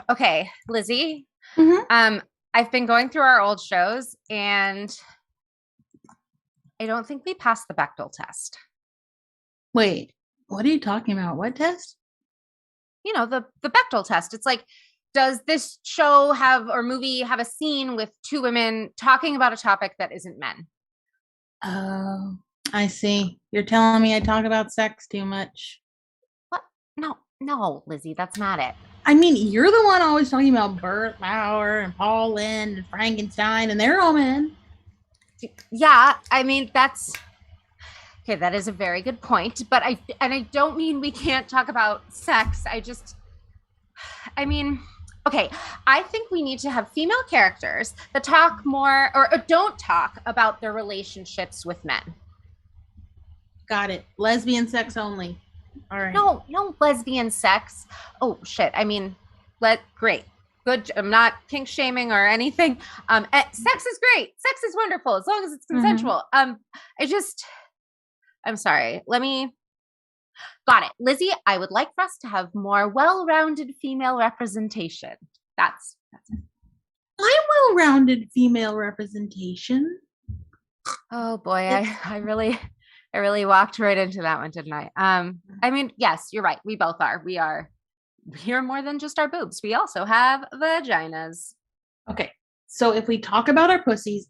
Okay, Lizzie. Mhm. I've been going through our old shows and I don't think we passed the Bechtel test. Wait, what are you talking about? What test? You know, the Bechtel test. It's like, does this show have or movie have a scene with two women talking about a topic that isn't men? Oh, I see. You're telling me I talk about sex too much. What? No, Lizzie, that's not it. I mean, you're the one always talking about Burt Lauer and Paul Lynde and Frankenstein, and they're all men. Yeah, I mean, that's okay. That is a very good point. But I don't mean we can't talk about sex. I mean, okay, I think we need to have female characters that talk more or don't talk about their relationships with men. Got it. Lesbian sex only. All right. No lesbian sex. Oh shit. I mean, great. Good. I'm not kink shaming or anything. Sex is great. Sex is wonderful as long as it's consensual. I'm sorry. Got it. Lizzie, I would like for us to have more well-rounded female representation. That's it. I'm well-rounded female representation. Oh boy, I really walked right into that one, didn't I? I mean, yes, you're right. We both are. We are more than just our boobs. We also have vaginas. Okay. So if we talk about our pussies,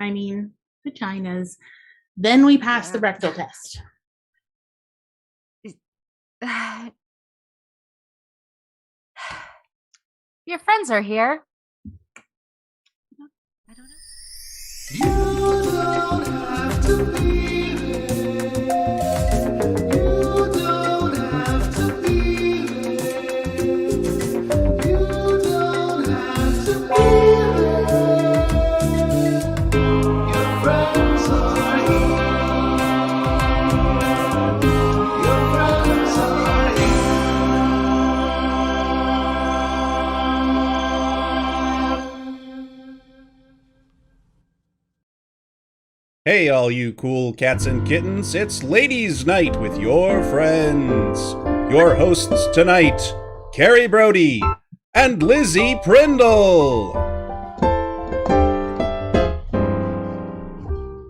I mean vaginas, then we pass the Bechtel test. Your friends are here. I don't know. You don't have to be there. You don't have to be there. You don't have to be there. Your friends are here. Your friends are here. Hey, all you cool cats and kittens, it's Ladies' Night with your friends. Your hosts tonight, Carrie Browde and Lizzie Prindle.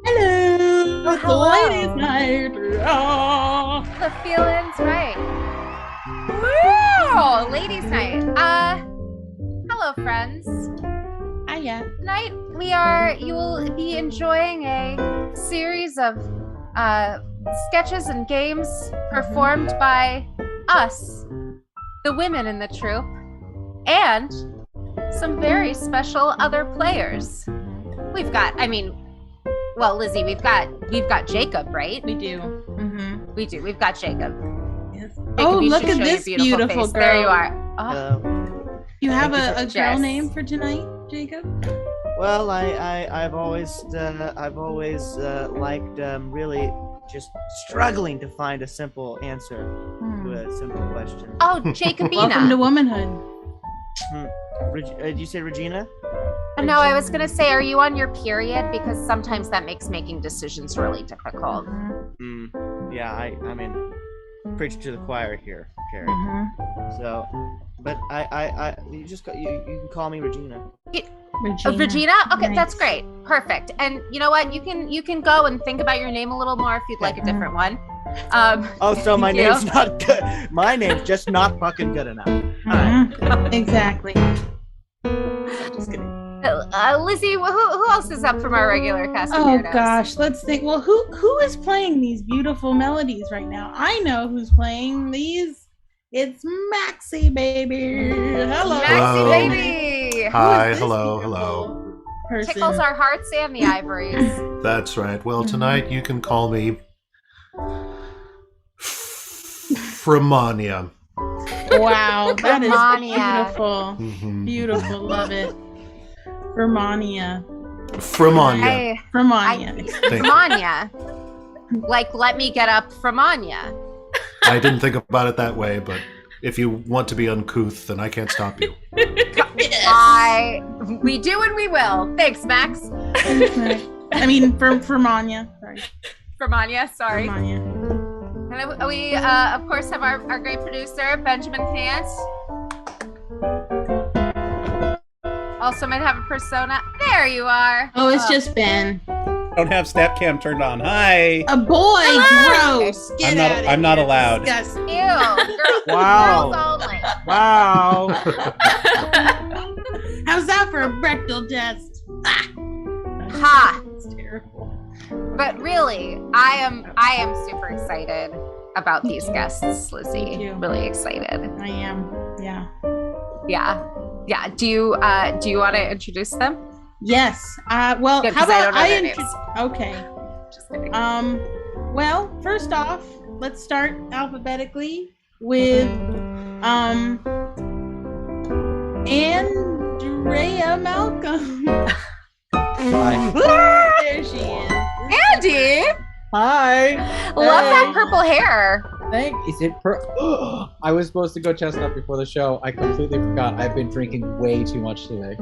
Hello. Oh, hello. Ladies' night. Oh. The feeling's right. Woo! Ladies' night. Hello, friends. Hiya. Tonight you will be enjoying a series of sketches and games performed by us, the women in the troupe, and some very special other players. We've got, Lizzie, we've got Jacob, right? We do. Mm-hmm. We do. We've got Jacob. Yes. Jacob, Oh, you look should at show your this beautiful face. girl. There you are. Oh. You have a Yes. girl name for tonight, Jacob? Well, I've always liked really just struggling to find a simple answer to a simple question. Oh, Jacobina. Welcome to womanhood. Did you say Regina? No, I was gonna say, are you on your period? Because sometimes that makes making decisions really difficult. Yeah, I mean, preach to the choir here, Carrie. Mm-hmm. So, but you can call me Regina. Regina? Okay, Nice. that's great. Perfect. And you know what? You can go and think about your name a little more if you'd like a different one. Oh, so my you know? name's not good. My name's just not fucking good enough. Mhm. Exactly. Just kidding. Lizzie, who else is up from our regular cast of Oh weirdos? gosh, let's think. Well, who is playing these beautiful melodies right now? I know who's playing these. It's Maxie, baby. Hello, Maxie, Hello. baby. Hi, Who is this hello, beautiful hello. person? Tickles our hearts and the ivories. That's right. Well, tonight you can call me Framania. Wow, that is Romania. beautiful. Mhm. Beautiful, love it. Romania. Framania. Romania. Framania. Like, let me get up Framania. I didn't think about it that way, but if you want to be uncouth, then I can't stop you. We do and we will. Thanks, Max. I mean, for Manya. Sorry. Framania, sorry. Manya. And we, of course, have our great producer, Benjamin Kant. also might have a persona. There you are. Oh, it's just Ben. Don't have stat cam turned on. Hi. A boy, Hello. gross. Get out of I'm not here. allowed. Disgusting. Ew. Wow. Girls only. Wow. How's that for a rectal test? Ha. It's terrible. But really, I am super excited about these guests, Lizzie. Me too. Really excited. I am. Yeah. Yeah. Do you want to introduce them? Yes. Well, Good, how 'cause I about don't know I their okay. Just kidding. Well, first off, let's start alphabetically with Andrea Malcolm. Hi. There she is. Andy, Hi. love that purple hair. Is it I was supposed to go chestnut before the show. I completely forgot. I've been drinking way too much today.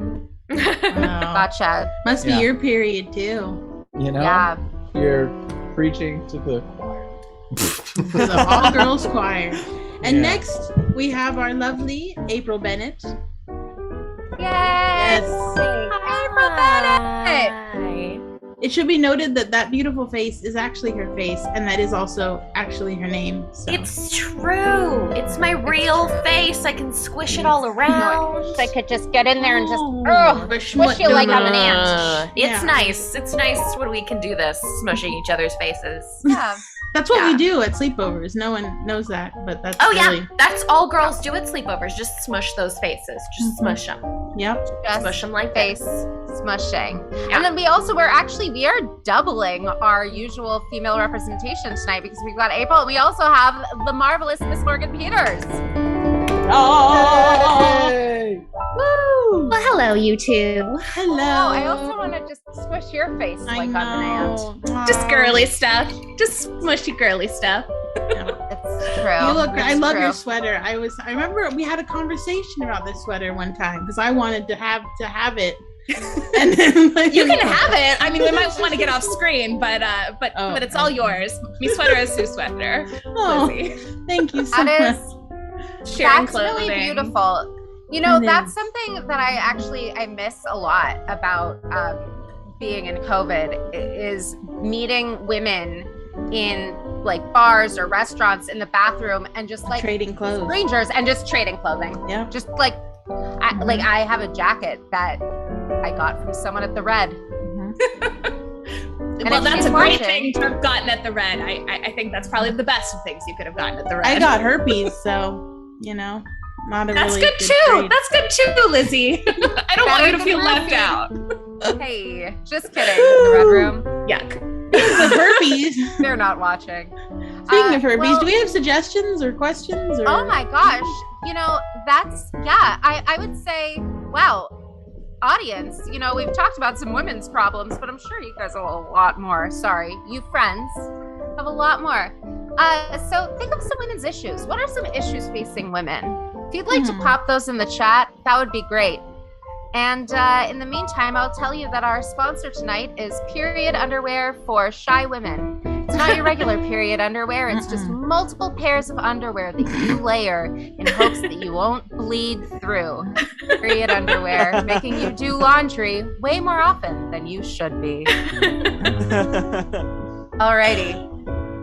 Wow. Gotcha. Must be Yeah. your period too. You know? Yeah. You're preaching to the choir. To the all girls choir. And Yeah. next we have our lovely April Bennett. Yes. April Bennett. Hi. It should be noted that that beautiful face is actually her face, and that is also actually her name. So. It's true. It's my real face. I can squish it all around. I could just get in there and just Smush you like I'm an ant. It's Yeah. nice. It's nice when we can do this, smushing each other's faces. Yeah. That's what Yeah. we do at sleepovers. No one knows that, but that's Oh really, yeah, that's all girls do at sleepovers. Just smush those faces. Just Mhm. smush them. Yep. Just Smush them like face this. smushing. Yeah. And then we are doubling our usual female representation tonight because we've got April. We also have the marvelous Miss Morgan Peters. Yay! Woo! Well, hello, you two. Hello. Oh, I also want to just squish your face I like I'm an ant. know. Just girly stuff. Just smushy girly stuff. It's true. You look. I It's love true. your sweater. I remember we had a conversation about this sweater one time because I wanted to have it. And then, like, You can have it. I mean, we might want to get off screen, but Oh, it's all yours. Me sweater is Sue sweater. Oh, Lizzie. thank you so That much. is Sharing That's really clothing. beautiful. You know, It that's is. something that I miss a lot about being in COVID is meeting women in like bars or restaurants in the bathroom and just like Trading clothes. strangers and just trading clothing. Yeah. Just like, I have a jacket that I got from someone at the Red. Mhm. Well, if that's she's a great watching- thing to have gotten at the Red. I think that's probably the best of things you could have gotten at the Red. I got herpes, so not a That's really good too. trade. That's good too, Lizzie. I don't want you to feel left Better out. Hey, just kidding. The Red Room. Yuck. The herpes. They're not watching. Speaking of herpes, well- do we have suggestions or questions? Or Oh my gosh. You know, I would say, wow, audience, you know, we've talked about some women's problems, but I'm sure you guys have a lot more. Sorry, you friends have a lot more. So think of some women's issues. What are some issues facing women? If you'd like to pop those in the chat, that would be great. And in the meantime, I'll tell you that our sponsor tonight is period underwear for shy women. It's not your regular period underwear. It's just multiple pairs of underwear that you layer in hopes that you won't bleed through. Period underwear, making you do laundry way more often than you should be. Alrighty.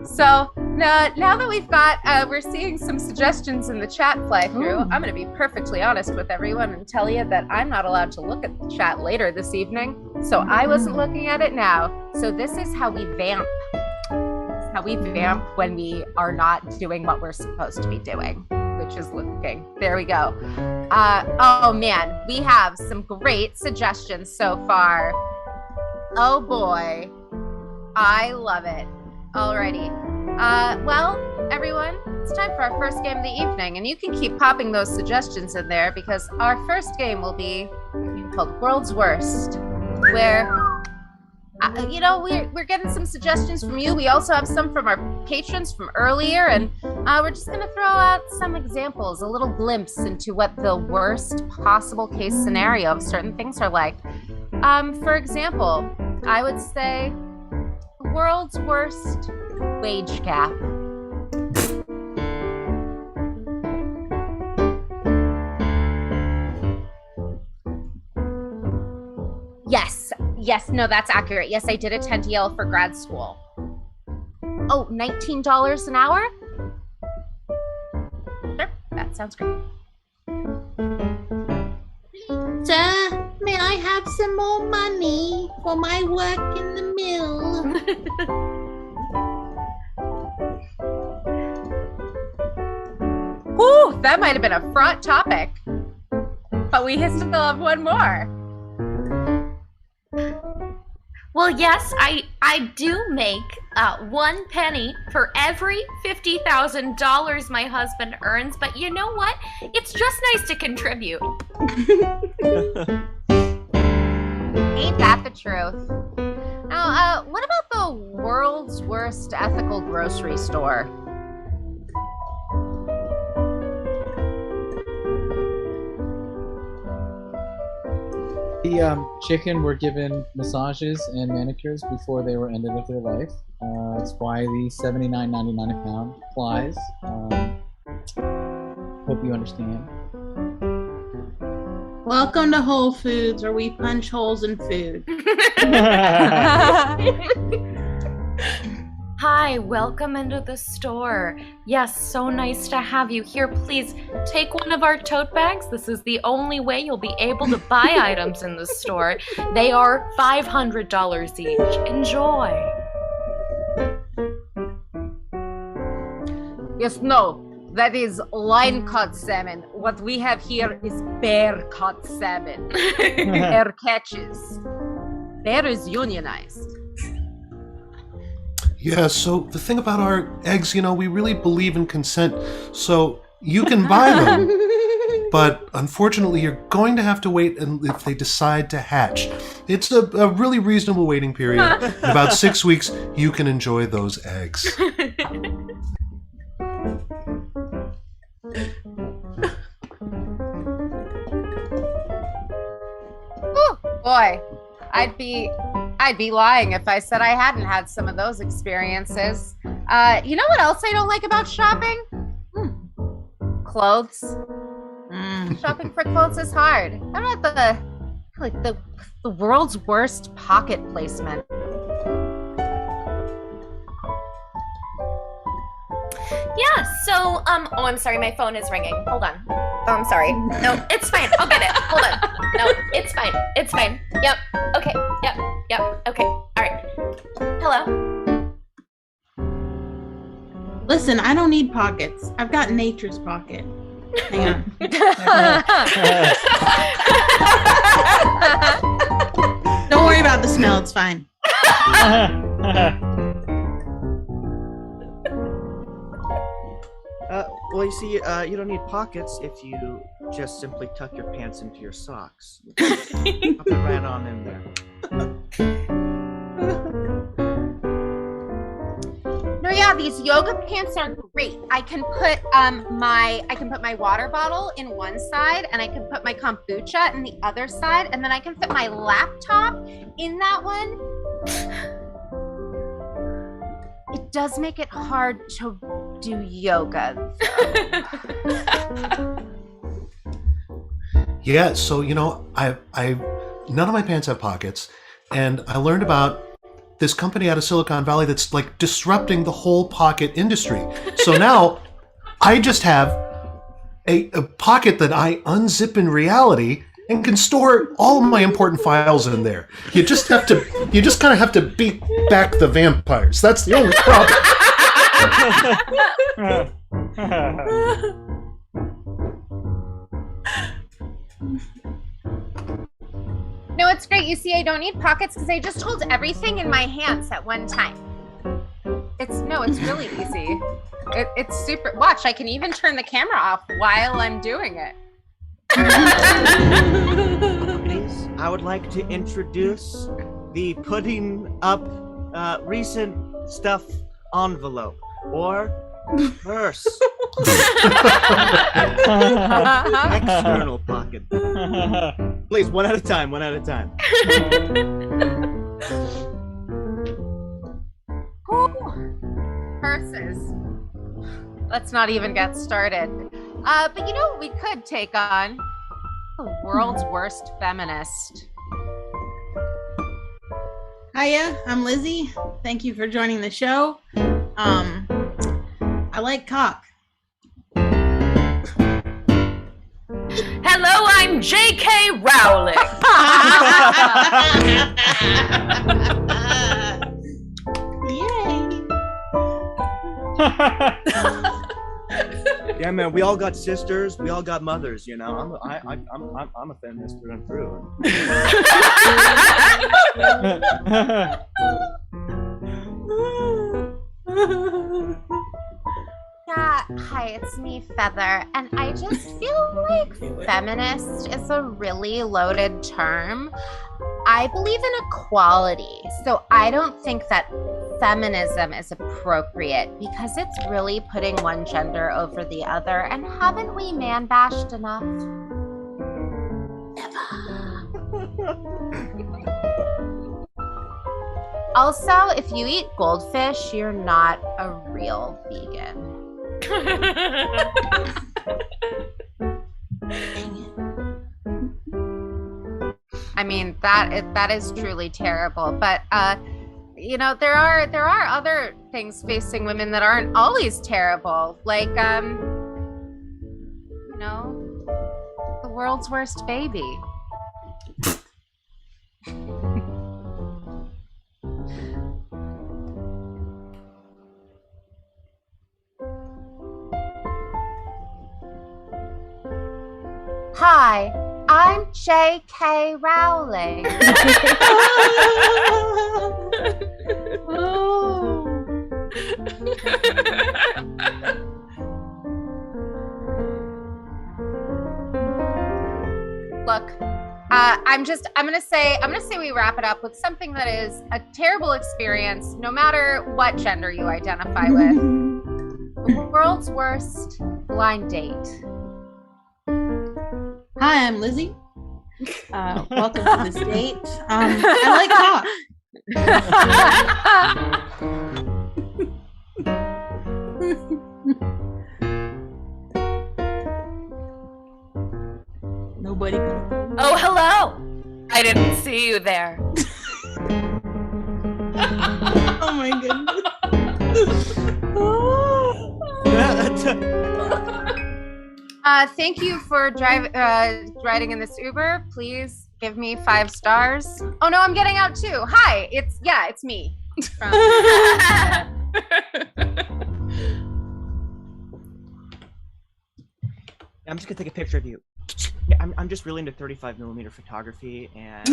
So now that we've got, we're seeing some suggestions in the chat fly through. I'm going to be perfectly honest with everyone and tell you that I'm not allowed to look at the chat later this evening. So I wasn't looking at it now. So this is how we vamp. This is how we vamp when we are not doing what we're supposed to be doing, which is looking. There we go. Oh man, we have some great suggestions so far. Oh boy, I love it. Alrighty. Well, everyone, it's time for our first game of the evening, and you can keep popping those suggestions in there because our first game will be called World's Worst, where, you know, we're getting some suggestions from you. We also have some from our patrons from earlier, and we're just going to throw out some examples, a little glimpse into what the worst possible case scenario of certain things are like. For example, I would say world's worst wage gap. Yes, no, that's accurate. Yes, I did attend Yale for grad school. Oh, $19 an hour? Sure, that sounds great. Sir, may I have some more money for my work in the mill? Ooh, that might have been a fraught topic. But we still have one more. Well, yes, I do make 1 penny for every $50,000 my husband earns, but you know what? It's just nice to contribute. Ain't that the truth? Now, what about the world's worst ethical grocery store? The chicken were given massages and manicures before they were ended of their life. That's why the $79.99 a pound applies. Hope you understand. Welcome to Whole Foods, where we punch holes in food. Hi, welcome into the store. Yes, so nice to have you here. Please take one of our tote bags. This is the only way you'll be able to buy items in the store. They are $500 each. Enjoy. Yes, no, that is line-caught salmon. What we have here is bear-caught salmon. Bear catches. Bear is unionized. Yeah, so the thing about our eggs, we really believe in consent, so you can buy them, but unfortunately you're going to have to wait if they decide to hatch. It's a really reasonable waiting period. In about 6 weeks, you can enjoy those eggs. Oh, boy. I'd be lying if I said I hadn't had some of those experiences. You know what else I don't like about shopping? Clothes. Shopping for clothes is hard. How about the world's worst pocket placement? Yeah, so, oh, I'm sorry, my phone is ringing. Hold on. Oh, I'm sorry. No, it's fine. I'll get it. Hold on. No, it's fine. It's fine. Yep. Okay. Yep. Okay. All right. Hello? Listen, I don't need pockets. I've got nature's pocket. Hang on. Don't worry about the smell. It's fine. Well, you see, you don't need pockets if you just simply tuck your pants into your socks. Pop it right on in there. No, yeah, these yoga pants are great. I can put my water bottle in one side, and I can put my kombucha in the other side, and then I can fit my laptop in that one. It does make it hard to do yoga. Yeah, so I none of my pants have pockets, and I learned about this company out of Silicon Valley that's like disrupting the whole pocket industry. So now I just have a pocket that I unzip in reality and can store all of my important files in there. You just kind of have to beat back the vampires. That's the only problem. No, it's great. You see, I don't need pockets because I just hold everything in my hands at one time. It's really easy. It's super. Watch, I can even turn the camera off while I'm doing it. Please, I would like to introduce the putting up recent stuff envelope or purse. External pocket. Please, one at a time. Purses. Let's not even get started. But you know what we could take on? The world's worst feminist. Hiya, I'm Lizzie. Thank you for joining the show. I like cock. Hello, I'm J.K. Rowling. Yeah, man, we all got sisters, we all got mothers, you know. I'm a feminist through and through. Yeah, hi, it's me, Feather, and I just feel like feminist is a really loaded term. I believe in equality, so I don't think that feminism is appropriate because it's really putting one gender over the other, and haven't we man-bashed enough? Also, if you eat goldfish, you're not a real vegan. I mean, that is truly terrible, but you know, there are other things facing women that aren't always terrible, like you know, the world's worst baby. Hi, I'm J.K. Rowling. Look, I'm gonna say we wrap it up with something that is a terrible experience, no matter what gender you identify with. The world's worst blind date. Hi, I'm Lizzie. Welcome to this date. I like cock. Nobody. Oh, hello. I didn't see you there. Oh my goodness. Thank you for riding in this Uber. Please give me 5 stars. Oh no, I'm getting out too. Hi, it's me. I'm just gonna take a picture of you. Yeah, I'm just really into 35mm photography and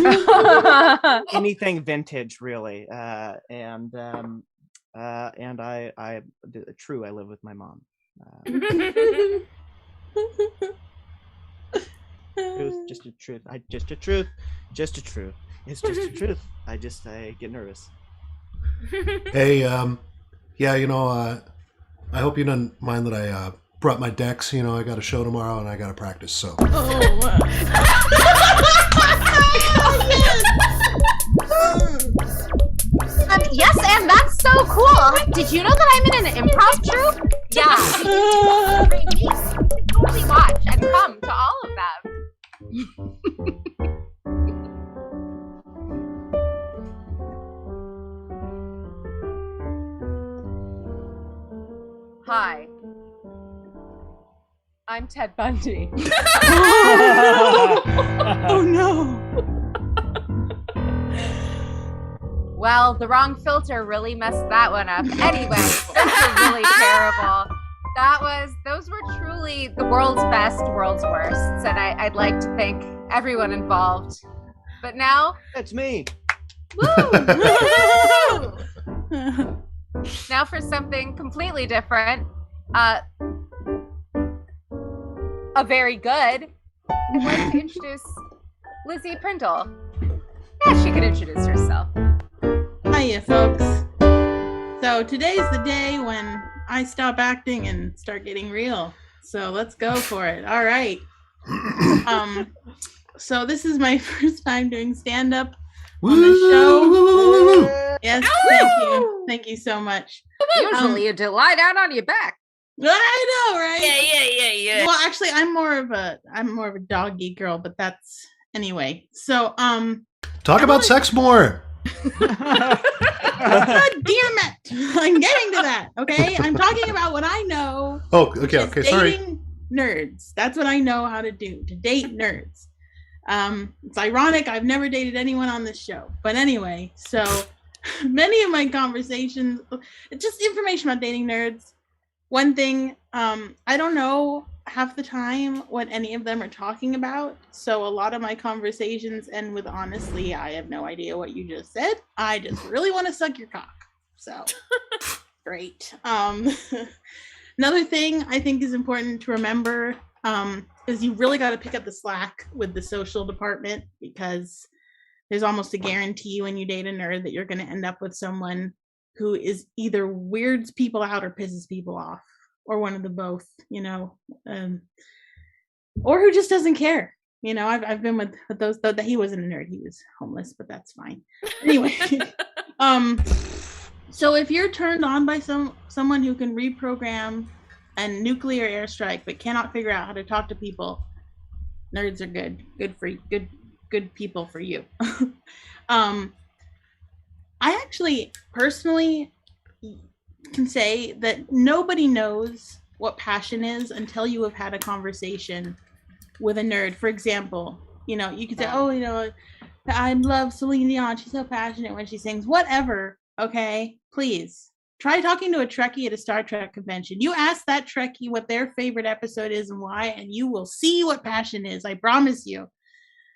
anything vintage, really. And I live with my mom. Just a truth. It's just a truth. I get nervous. Hey, yeah, you know, I hope you don't mind that I brought my decks. You know, I got a show tomorrow and I got to practice. So. Yes, and that's so cool. Did you know that I'm in an improv troupe? Yeah. You should totally watch and come to all of them. Hi. I'm Ted Bundy. Oh no. Well, the wrong filter really messed that one up. Anyway, those were really terrible. Those were truly the world's best, world's worst, and I'd like to thank everyone involved. But now, It's me. woo! Now for something completely different. A very good. I'd like to introduce Lizzie Prindle. Yeah, she could introduce herself. Hiya, folks. So today's the day when I stop acting and start getting real. So let's go for it. All right. So this is my first time doing stand-up on the show. Yes, thank you. Thank you so much. Usually you do lie down on your back. I know, right? Yeah. Well, actually, I'm more of a doggy girl, but that's anyway. So, Talk about sex more. God damn it! I'm getting to that. Okay, I'm talking about what I know. Oh, okay, sorry. Dating nerds. That's what I know how to do, to date nerds. It's ironic I've never dated anyone on this show, but anyway, so many of my conversations, it's just information about dating nerds. One thing, I don't know half the time what any of them are talking about, so a lot of my conversations end with, honestly, I have no idea what you just said. I just really want to suck your cock. So great. Another thing I think is important to remember is you really got to pick up the slack with the social department, because there's almost a guarantee when you date a nerd that you're going to end up with someone who is either weirds people out or pisses people off, or one of the both, you know, or who just doesn't care. You know, I've been with those, though, that he wasn't a nerd, he was homeless, but that's fine. Anyway, so if you're turned on by someone who can reprogram and nuclear airstrike but cannot figure out how to talk to people, nerds are good people for you. I actually personally can say that nobody knows what passion is until you have had a conversation with a nerd. For example, you know, you could say, oh, you know, I love Celine Dion, she's so passionate when she sings, whatever. Okay, please try talking to a Trekkie at a Star Trek convention. You ask that Trekkie what their favorite episode is and why, and you will see what passion is. I promise you.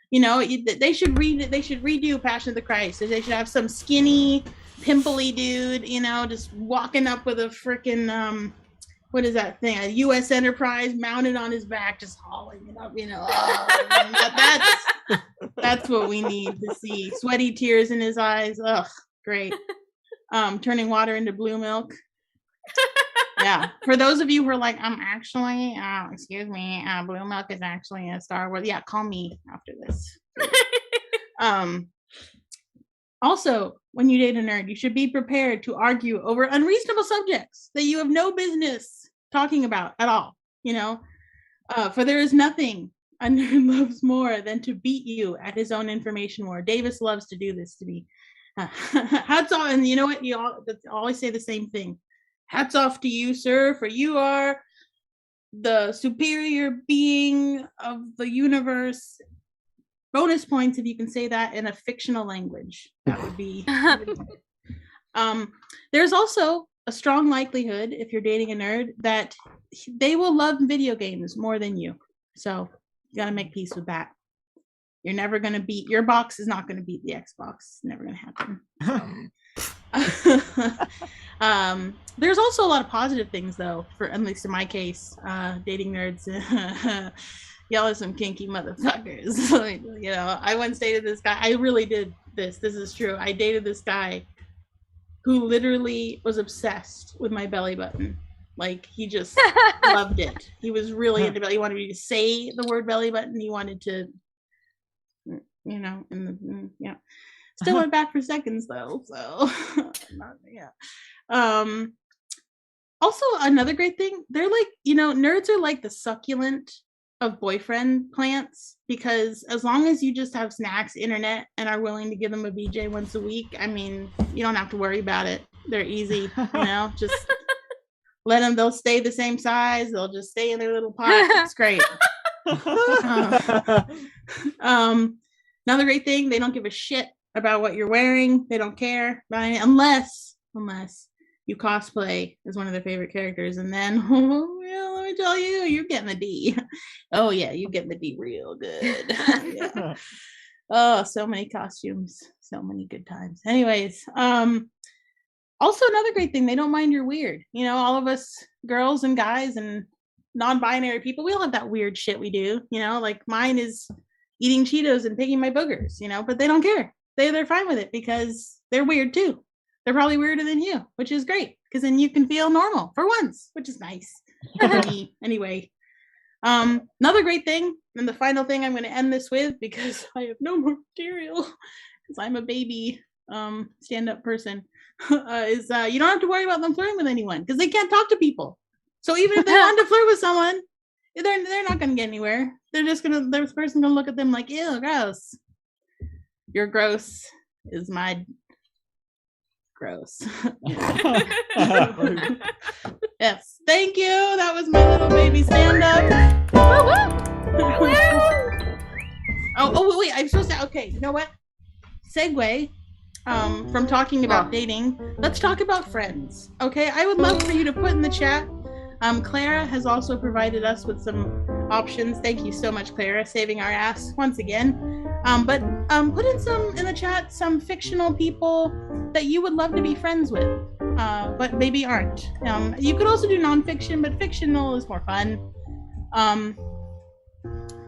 You know, they should redo Passion of the Christ. They should have some skinny, pimply dude, you know, just walking up with a freaking what is that thing? A U.S. Enterprise mounted on his back, just hauling it up. You know, that's what we need to see. Sweaty tears in his eyes. Ugh, great. Turning water into blue milk. Yeah. For those of you who are like, actually, excuse me, blue milk is actually a Star Wars. Yeah, call me after this. Also, when you date a nerd, you should be prepared to argue over unreasonable subjects that you have no business talking about at all. You know, for there is nothing a nerd loves more than to beat you at his own information war. Davis loves to do this to me. Hats off, and you know what? You always say the same thing. Hats off to you, sir, for you are the superior being of the universe. Bonus points if you can say that in a fictional language. That would be. There's also a strong likelihood, if you're dating a nerd, that they will love video games more than you. So you got to make peace with that. You're never going to beat, your box is not going to beat the Xbox. It's never going to happen. There's also a lot of positive things, though, for at least in my case, dating nerds. Y'all are some kinky motherfuckers. You know, I once dated this guy. I really did this. This is true. I dated this guy who literally was obsessed with my belly button. Like, he just loved it. He was really into belly. He wanted me to say the word belly button. He wanted to, you know, yeah. Still went back for seconds though, so yeah. Also, another great thing, they're like, you know, nerds are like the succulent of boyfriend plants, because as long as you just have snacks, internet, and are willing to give them a BJ once a week, I mean, you don't have to worry about it. They're easy, you know, just let them, they'll stay the same size, they'll just stay in their little pot. It's great. Another great thing, they don't give a shit about what you're wearing. They don't care about anything, unless you cosplay as one of their favorite characters, and then well, let me tell you, you're getting the D. Oh yeah, you're getting the D real good. Yeah. Oh, so many costumes, so many good times. Anyways, also another great thing, they don't mind you're weird. You know, all of us girls and guys and non-binary people, we all have that weird shit we do. You know, like mine is eating Cheetos and picking my boogers, you know, but they don't care. They're fine with it because they're weird too. They're probably weirder than you, which is great, because then you can feel normal for once, which is nice. Anyway, another great thing, and the final thing I'm going to end this with, because I have no more material, because I'm a baby stand-up person, is you don't have to worry about them flirting with anyone, because they can't talk to people. So even if they want to flirt with someone, they're not going to get anywhere. They're just going to, this person going to look at them like, ew, gross. You're gross is my Gross. Yes, thank you. That was my little baby stand up. Oh, wait, I'm supposed to. Okay, you know what? Segue from talking about dating. Let's talk about friends. Okay, I would love for you to put in the chat. Clara has also provided us with some options. Thank you so much, Clara, saving our ass once again. But put in the chat some fictional people that you would love to be friends with, but maybe aren't. You could also do nonfiction, but fictional is more fun.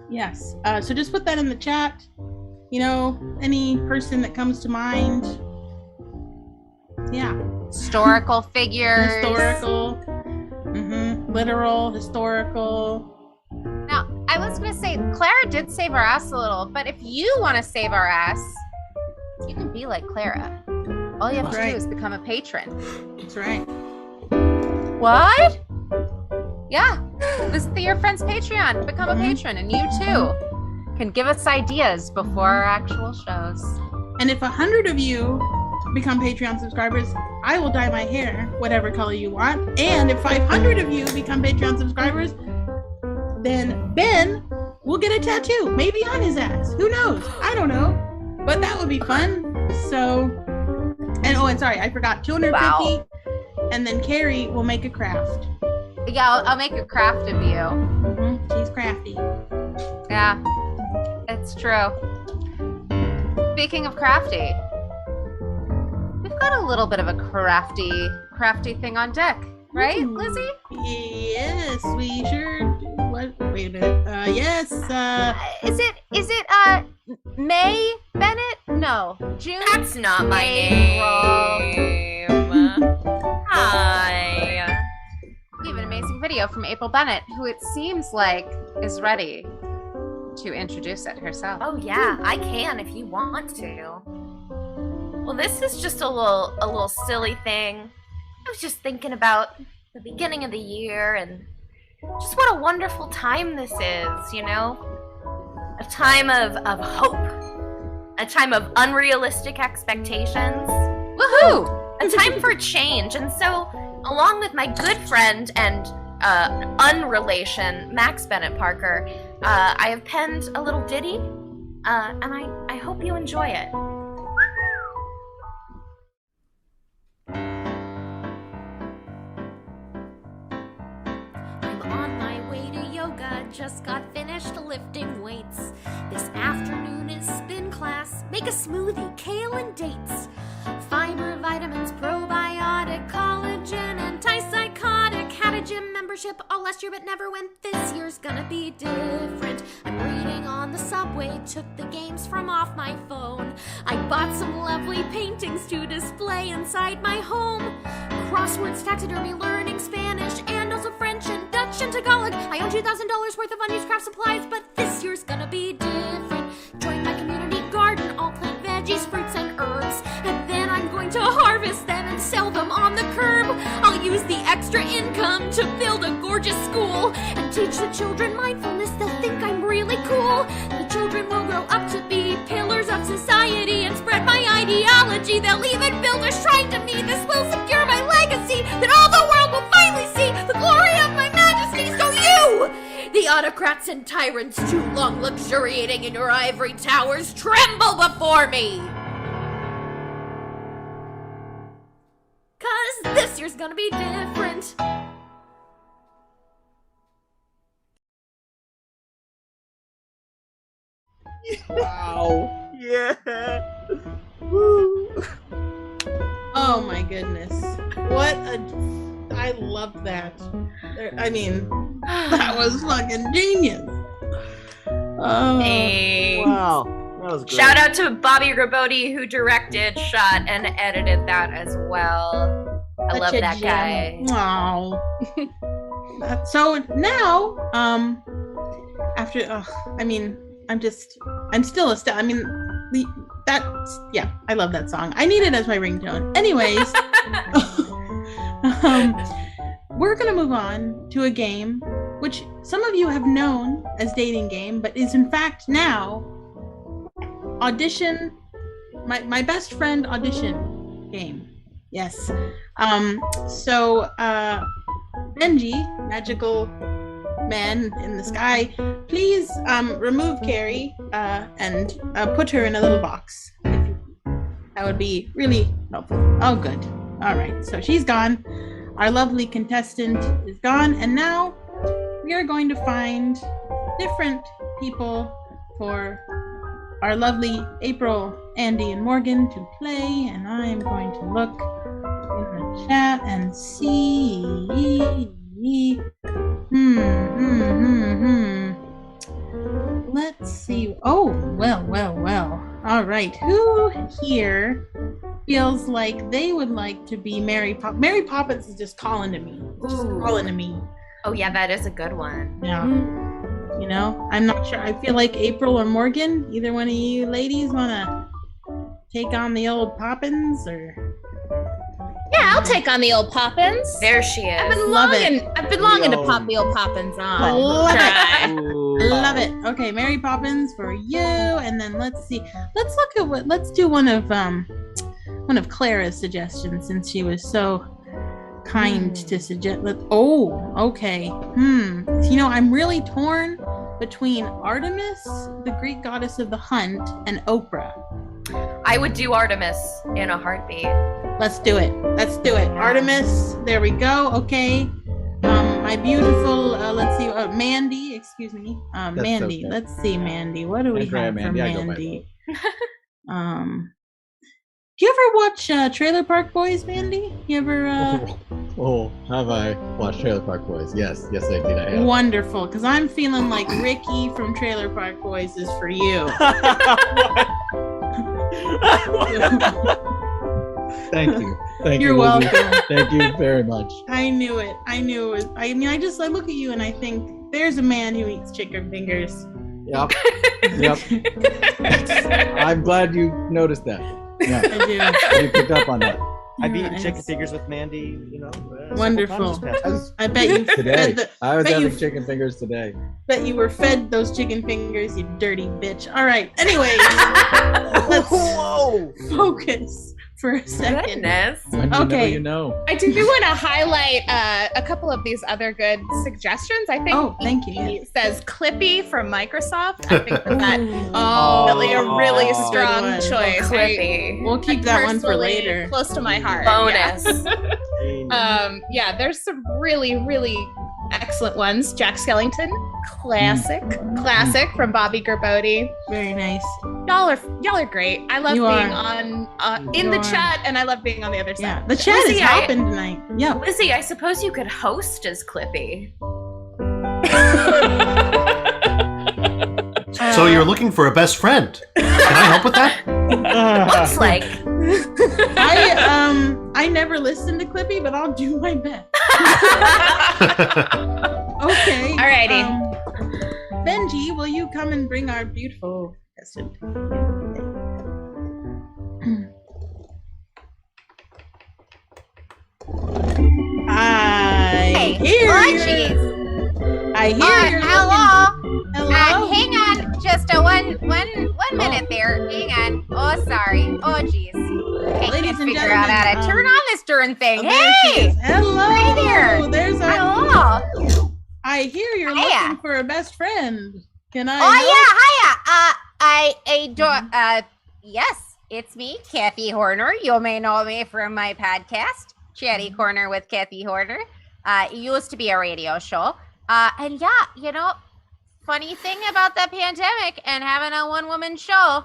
Yes. So just put that in the chat. You know, any person that comes to mind. Yeah. Historical figures. Historical. Literal, historical. Now, I was going to say, Clara did save our ass a little, but if you want to save our ass, you can be like Clara. All you have to do is become a patron. That's right. What? Yeah. Visit the Your Friends Patreon. Become a patron, and you too can give us ideas before our actual shows. And if 100 of you become Patreon subscribers, I will dye my hair whatever color you want. And if 500 of you become Patreon subscribers, then Ben will get a tattoo, maybe on his ass. Who knows? I don't know. But that would be fun. So, and sorry, I forgot. 250. Wow. And then Carrie will make a craft. Yeah, I'll make a craft of you. She's crafty. Yeah, it's true. Speaking of crafty, we've got a little bit of a crafty thing on deck, right, Lizzie? Yes, we sure do. What? Wait a minute. Yes. Is it May Bennett? No, June. That's not my name. Hi. We have an amazing video from April Bennett, who it seems like is ready to introduce it herself. Oh yeah, I can if you want to. Well, this is just a little silly thing. I was just thinking about the beginning of the year and just what a wonderful time this is, you know? A time of hope. A time of unrealistic expectations. Woohoo! A time for change. And so, along with my good friend and unrelation, Max Bennett-Parker, I have penned a little ditty, and I hope you enjoy it. I'm on my way to yoga, just got finished lifting weights. This afternoon is spin class, make a smoothie, kale and dates. Fiber, vitamins, probiotic, collagen, antipsychotic. Had a gym membership all last year but never went. This year's gonna be different. I'm reading on the subway, took the games from off my phone. I bought some lovely paintings to display inside my home. Crosswords, taxidermy, learning Spanish, and also French and Dutch and Tagalog. I own $2,000 worth of unused craft supplies, but this year's gonna be different. Join my community garden, I'll plant veggies, fruits, and herbs. And then I'm going to harvest them and sell them on the curb. I'll use the extra income to build a gorgeous school and teach the children mindfulness. They'll think I'm really cool. The children will grow up to be pillars of society and spread my ideology. They'll even build a shrine to me. This will secure my legacy, that all the world will finally see the glory of my majesty. So you, the autocrats and tyrants too long luxuriating in your ivory towers, tremble before me. 'Cause this year's gonna be different. Wow. Yeah. Woo. Oh my goodness. I loved that. I mean, that was fucking genius. Oh, Thanks. Wow. That was great. Shout out to Bobby Rabodi, who directed, shot, and edited that as well. I love that guy. Wow. So now, after, I'm still I mean, I love that song. I need it as my ringtone. Anyways, we're gonna move on to a game which some of you have known as dating game, but is in fact now audition, my best friend audition game. Yes. So Benji, magical man in the sky, please remove Carrie and put her in a little box. That would be really helpful. Oh, good. All right, so she's gone. Our lovely contestant is gone, and now we are going to find different people for our lovely April, Andy, and Morgan to play, and I am going to look in the chat and see. Let's see. Oh, well. All right. Who here feels like they would like to be Mary Poppins? Mary Poppins is just calling to me. Oh yeah, that is a good one. Yeah. You know, I'm not sure. I feel like April or Morgan, either one of you ladies want to take on the old Poppins, or? Yeah, I'll take on the old Poppins. There she is. I've been longing to pop the old Poppins on. Love it. Okay, Mary Poppins for you, and then let's see. Let's do one of Clara's suggestions, since she was so kind to suggest. Okay. You know, I'm really torn between Artemis, the Greek goddess of the hunt, and Oprah. I would do Artemis in a heartbeat. Let's do it. Artemis, there we go. Okay. My beautiful, let's see, Mandy, excuse me. Mandy, okay. Let's see, Mandy. What do we have for Mandy? Mandy? Do you ever watch Trailer Park Boys, Mandy? You ever? Have I watched Trailer Park Boys? Yes, I did. I have. Wonderful, because I'm feeling like Ricky from Trailer Park Boys is for you. Thank you. You're welcome. Thank you very much. I knew it. I mean, I look at you and I think there's a man who eats chicken fingers. Yep. I'm glad you noticed that. Yeah. I do. You picked up on that. I've eaten chicken fingers with Mandy, Wonderful. I bet you Today. I was having you, chicken fingers today. Bet you were fed those chicken fingers, you dirty bitch. All right. Anyway, let's focus for a second. Goodness. Okay. You know. I do want to highlight a couple of these other good suggestions. I think. Oh, thank you. He says Clippy from Microsoft. I think that really a really strong good one. choice. Clippy. We'll keep that one for Personally later. Close to my heart. Bonus. Yeah, there's some really, really excellent ones. Jack Skellington, classic from Bobby Gerbode. Very nice. Y'all are great. I love You being are. on in the chat, and I love being on the other side. Yeah, the chat is Lizzie, hopping tonight. Yeah. Lizzie, I suppose you could host as Clippy. So you're looking for a best friend. Can I help with that? Looks like. I never listened to Clippy, but I'll do my best. Okay. Alrighty. Benji, will you come and bring our beautiful contestant? I hear you're hello. Hello. Hang on, just a one minute there. Hang on. Oh, sorry. Oh, jeez. I Ladies can't and figure out how to gentlemen, turn on this darn thing. Oh, there she Hey! is. Hello. Hi there. There's our. Hello. I hear you're Hiya. looking for a best friend. Can I? Oh, yeah. Hiya. Yes, it's me, Kathy Horner. You may know me from my podcast, Chatty Corner with Kathy Horner. It used to be a radio show. And yeah, you know, funny thing about the pandemic and having a one-woman show,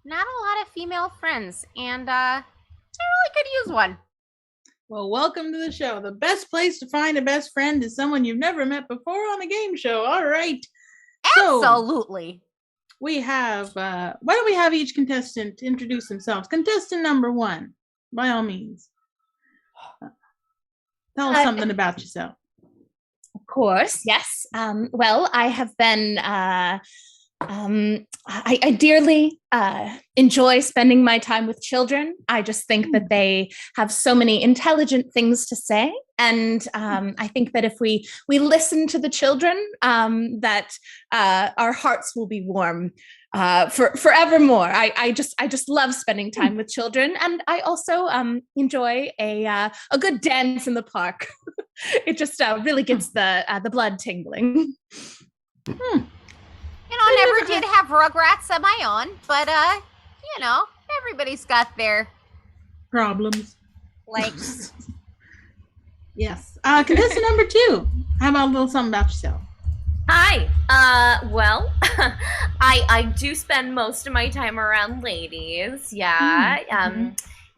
not a lot of female friends, and I really could use one. Well, welcome to the show. The best place to find a best friend is someone you've never met before on a game show. All right. So, Absolutely. we have, why don't we have each contestant introduce themselves? Contestant number one, by all means. Tell us something about yourself. Of course, yes. Well, I have been I dearly enjoy spending my time with children. I just think that they have so many intelligent things to say. And I think that if we listen to the children, that our hearts will be warm forevermore. I just love spending time with children. And I also enjoy a good dance in the park. It just really gets the blood tingling. I never did have Rugrats of my own, but everybody's got their Problems. likes. Yes. Contestant number 2. How about a little something about yourself? Hi. Well, I do spend most of my time around ladies. Yeah.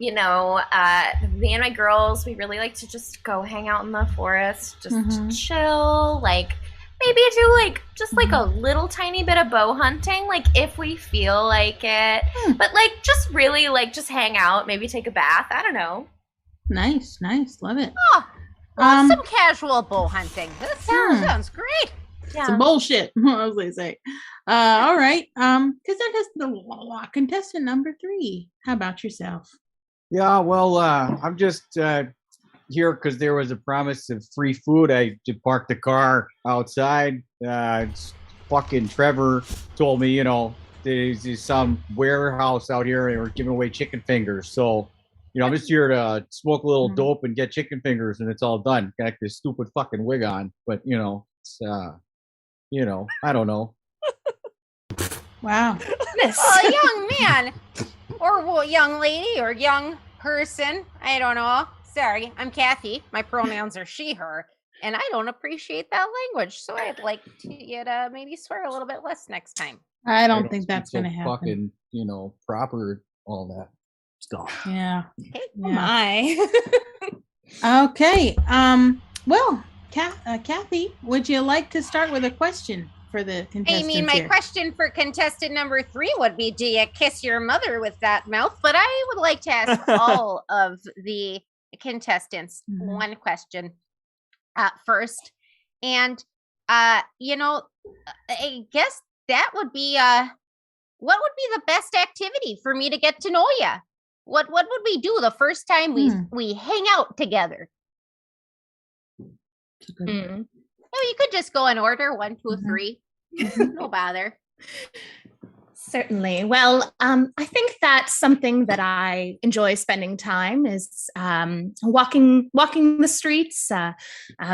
Me and my girls, we really like to just go hang out in the forest, just chill, maybe do just a little tiny bit of bow hunting, if we feel like it. But just really just hang out, maybe take a bath. I don't know. Nice. Love it. Oh, well, some casual bow hunting. That sounds great. Yeah. Some bullshit. I was going to say. All right. Contestant number 3. How about yourself? Yeah, well, I'm just here because there was a promise of free food. I just parked the car outside. Fucking Trevor told me, there's some warehouse out here and we're giving away chicken fingers. So, I'm just here to smoke a little dope and get chicken fingers, and it's all done. Got this stupid fucking wig on, but it's I don't know. Wow. Well, young man, or young lady, or young person. I don't know. Sorry, I'm Kathy. My pronouns are she, her, and I don't appreciate that language. So I'd like you to maybe swear a little bit less next time. I don't think that's going to happen. Fucking, proper, all that stuff. Yeah. Hey, My. Okay. Well, Kathy, would you like to start with a question for the contestants my here? question for contestant number 3 would be, do you kiss your mother with that mouth? But I would like to ask all of the contestants one question first. And, I guess that would be, what would be the best activity for me to get to know you? What would we do the first time we hang out together? You could just go in order, 1, 2, 3. No bother. Certainly. Well, I think that something that I enjoy spending time is walking the streets,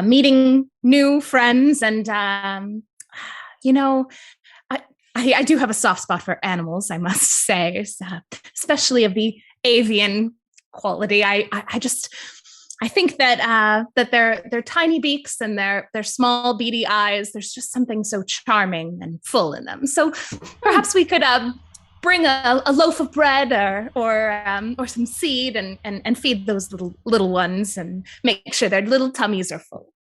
meeting new friends, and I do have a soft spot for animals, I must say, especially of the avian quality. I think that their tiny beaks and their small beady eyes, there's just something so charming and full in them. So perhaps we could bring a loaf of bread or some seed and feed those little ones and make sure their little tummies are full.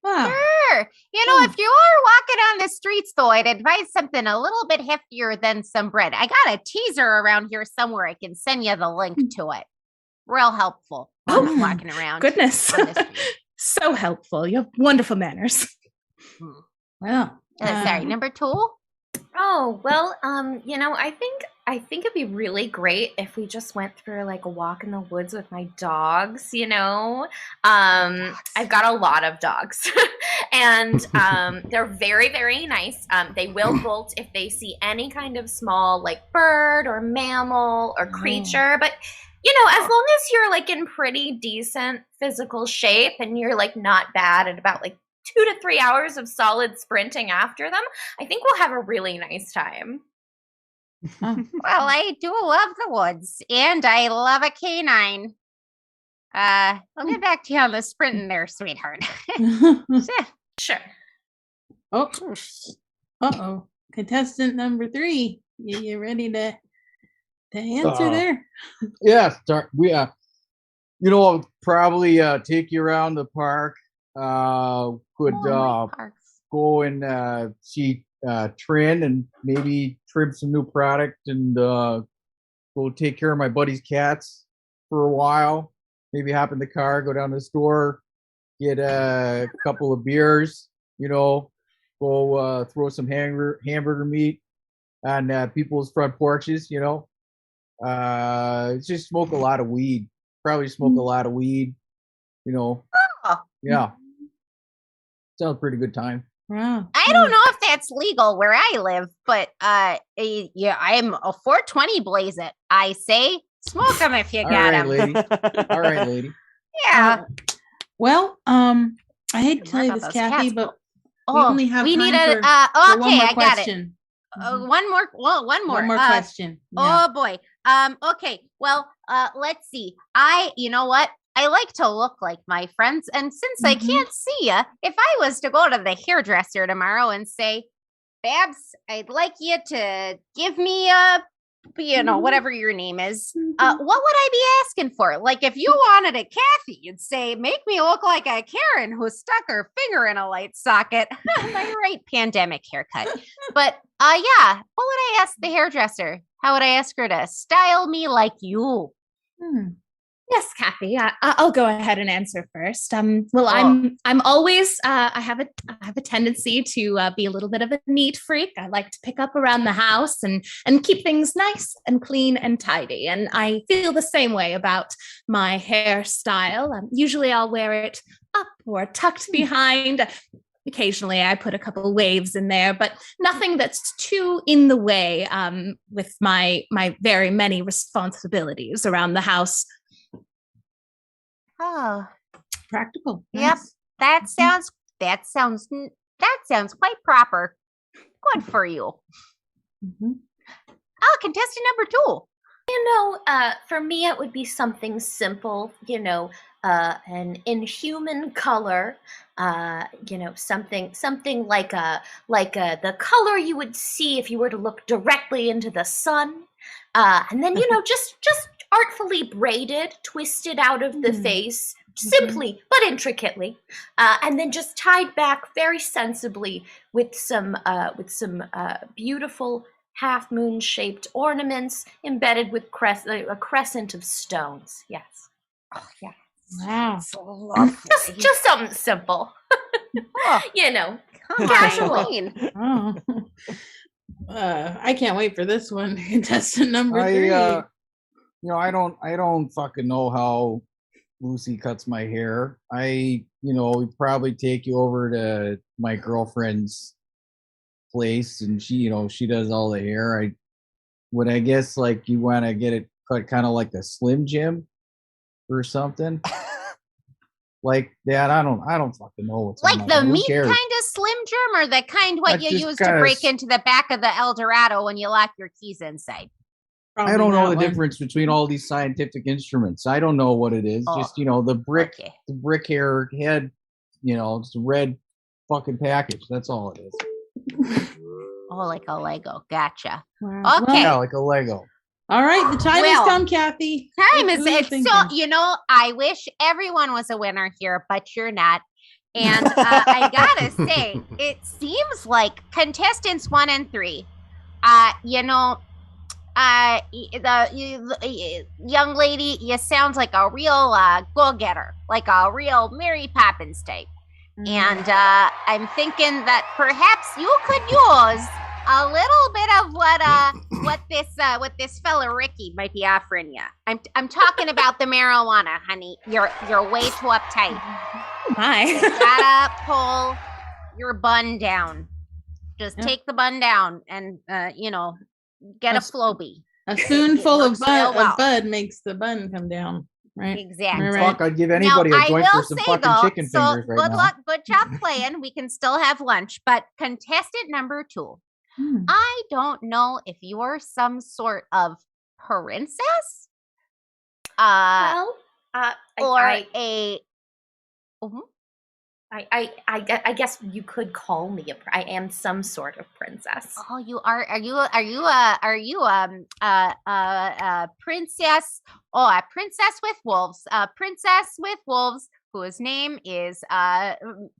Wow. Sure. If you are walking on the streets, though, I'd advise something a little bit heftier than some bread. I got a teaser around here somewhere. I can send you the link to it. Real helpful. Walking around. Goodness. So helpful. You have wonderful manners. Well, sorry, number 2? Oh, well, I think it'd be really great if we just went for a walk in the woods with my dogs, I've got a lot of dogs and they're very, very nice. They will bolt if they see any kind of small bird or mammal or creature, but as long as you're in pretty decent physical shape and you're not bad at about 2 to 3 hours of solid sprinting after them, I think we'll have a really nice time. Well, I do love the woods, and I love a canine. I'll get back to you on the sprinting there, sweetheart. Sure. Oh, uh-oh. Contestant number 3, you ready to answer there? Yeah, I'll probably take you around the park. Could go and see Trin and maybe trim some new product and go take care of my buddy's cats for a while. Maybe hop in the car, go down to the store, get a couple of beers, go throw some hamburger meat on people's front porches, you know. Just smoke a lot of weed. Probably smoke a lot of weed, you know. Yeah. Sounds pretty good time. Wow. I don't know if that's legal where I live, but yeah, I'm a 420 blaze it. I say smoke them if you All got right, them. lady. All right, lady. Yeah. Well, I hate to tell you About this, those Kathy, cats, but but- we only have we time need a for one okay, more I got it. question. One more. Well, one more. One more question. Yeah. Oh boy. Okay. Well, let's see. You know what? I like to look like my friends, and since I can't see you, if I was to go to the hairdresser tomorrow and say, Babs, I'd like you to give me a, whatever your name is, what would I be asking for? Like, if you wanted a Kathy, you'd say, make me look like a Karen who stuck her finger in a light socket. My right pandemic haircut. But yeah, what would I ask the hairdresser? How would I ask her to style me like you? Yes, Kathy. I'll go ahead and answer first. Well, I'm always I have a tendency to be a little bit of a neat freak. I like to pick up around the house and keep things nice and clean and tidy. And I feel the same way about my hairstyle. Usually, I'll wear it up or tucked behind. Occasionally, I put a couple waves in there, but nothing that's too in the way with my very many responsibilities around the house. Oh, Practical. yep. Nice. That sounds quite proper. Good for you. Oh, contestant number 2. You know, for me, it would be something simple, you know, an inhuman color, you know, something like the color you would see if you were to look directly into the sun. And then, you know, just artfully braided, twisted out of the face, simply but intricately, and then just tied back very sensibly with some beautiful half-moon-shaped ornaments embedded with a crescent of stones. Yes. Oh, yeah. Wow. Just something simple. You know, casual. Oh. I can't wait for this one. Contestant number 3. You know, I don't fucking know how Lucy cuts my hair. You know, would probably take you over to my girlfriend's place, and she does all the hair. I guess like you want to get it cut kind of like a Slim Jim or something like that. I don't fucking know what's Like on my the hair. Who meat cares? kind of Slim Jim, or the kind what That's you just use to kinda break into the back of the El Dorado when you lock your keys inside? I don't know the that one. difference between all these scientific instruments. I don't know what it is. Oh, Just, you know, the brick hair head, you know, it's a red fucking package. That's all it is. Oh, like a Lego. Gotcha. Wow. Okay. Yeah, like a Lego. All right, the time Well, has come, Kathy. Time What is were you it's thinking? so, you know, I wish everyone was a winner here, but you're not. And I gotta say, it seems like contestants 1 and 3, you know, the young lady, you sound like a real go-getter, like a real Mary Poppins type. And I'm thinking that perhaps you could use a little bit of what this fella Ricky might be offering you. I'm talking about the marijuana, honey. You're way too uptight. My. You gotta pull your bun down. Just Yep. take the bun down and you know, get a Flowbee. A spoonful of Works real well. bud makes the bun come down, right? Exactly. Right. Fuck, I'd give anybody Now, a joint I for will some say, fucking though, chicken so fingers right good now. luck, good job playing. We can still have lunch, but contestant number 2, I don't know if you're some sort of princess, Well, or a. I guess you could call me I am some sort of princess. Oh, you are? Are you a princess? Oh, a princess with wolves. A princess with wolves whose name is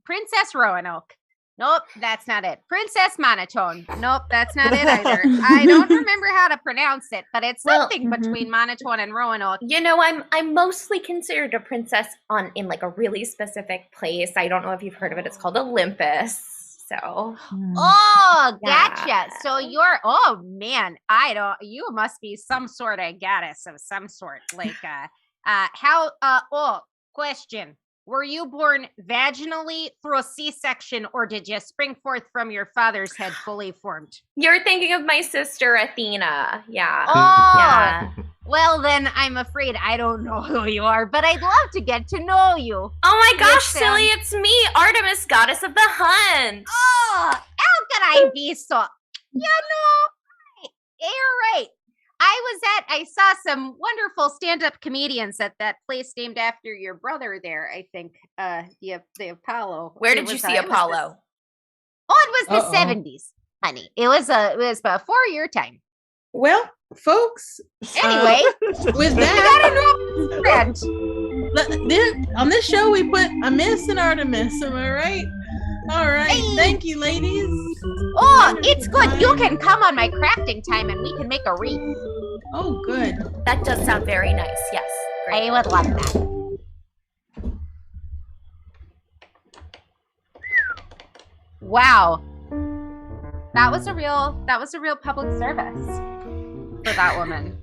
Princess Roanoke. Nope, that's not it. Princess Monotone. Nope, that's not it either. I don't remember how to pronounce it, but it's something between Monotone and Roanoke. You know, I'm mostly considered a princess in like a really specific place. I don't know if you've heard of it. It's called Olympus. So Oh, Yeah. gotcha. So man, you must be some sort of goddess of some sort. Like, question. Were you born vaginally through a C-section, or did you spring forth from your father's head fully formed? you're thinking of my sister Athena. Yeah. Oh, Yeah. well then I'm afraid I don't know who you are, but I'd love to get to know you. Oh my gosh, Listen. silly, it's me, Artemis, goddess of the hunt. Oh, how could I be so? You're right. I saw some wonderful stand-up comedians at that place named after your brother there, I think. The Apollo. Where It did you was, see it was Apollo? it was the 70s, honey. It was before your time. Well, folks. Anyway, with you that, gotta know your friend. on this show we put a Miss and Artemis. Am I right? All right. Hey. Thank you, ladies. Oh, it's good. You can come on my crafting time and we can make a wreath. Oh, good. That does sound very nice. Yes. Great. I would love that. Wow. That was a real public service for that woman.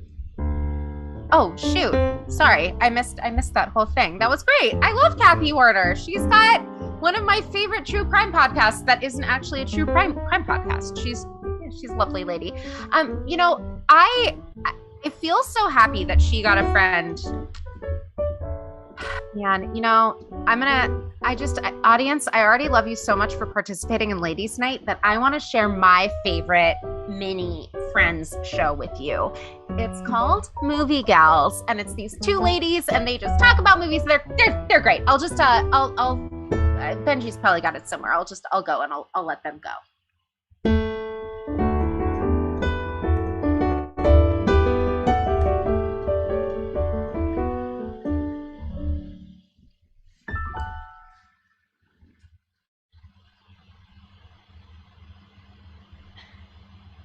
Oh shoot. Sorry. I missed that whole thing. That was great. I love Kathy Warder. She's got one of my favorite true crime podcasts that isn't actually a true crime podcast. She's a lovely lady. I feel so happy that she got a friend. Man, audience, I already love you so much for participating in Ladies Night that I want to share my favorite mini friends show with you. It's called Movie Gals, and it's these two ladies, and they just talk about movies. They're great. I'll Benji's probably got it somewhere. I'll go and I'll let them go.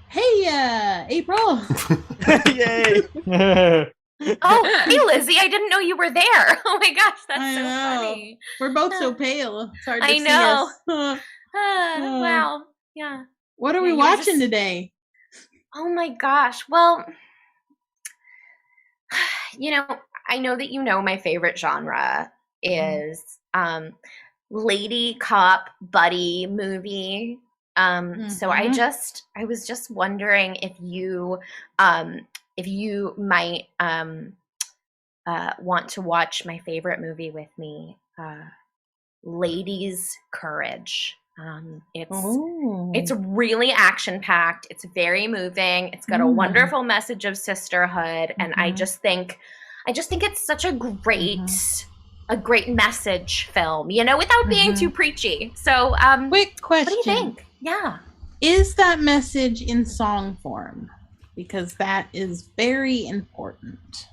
Hey, April. Yay! Oh, hey Lizzie, I didn't know you were there. Oh my gosh, that's I so know. funny. We're both so pale. It's hard to I see know. us. Wow. Yeah. What are Yeah, we you're watching just- today? Oh my gosh. Well, I know that my favorite genre is lady cop buddy movie. So I was just wondering if you might want to watch my favorite movie with me, Ladies Courage. It's really action packed. It's very moving. It's got a wonderful message of sisterhood, and I just think it's such a great message film, without being too preachy. So, Quick question. what do you think? Yeah. Is that message in song form? Because that is very important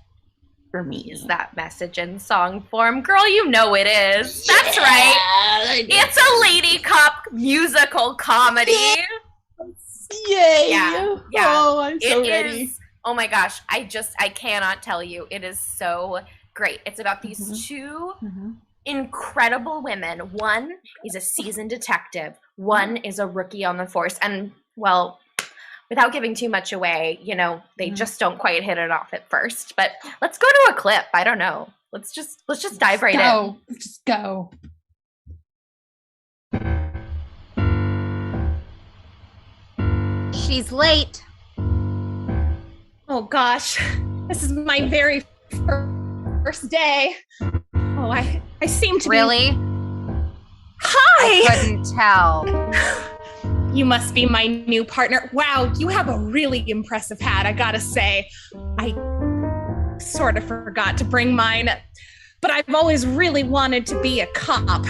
for me. Is that message in song form? Girl, you know it is. That's right. It's a lady cop musical comedy. Yay! Yeah. Oh, I'm so It ready. is- oh my gosh. I cannot tell you. It is so great. It's about these two incredible women. One is a seasoned detective. One is a rookie on the force. And, well, without giving too much away, they just don't quite hit it off at first. But let's go to a clip. I don't know. Let's just dive right in. Just go. She's late. Oh gosh, this is my very first day. Oh, I seem to Really? be. Hi. I couldn't tell. You must be my new partner. Wow, you have a really impressive hat, I gotta say. I sort of forgot to bring mine, but I've always really wanted to be a cop,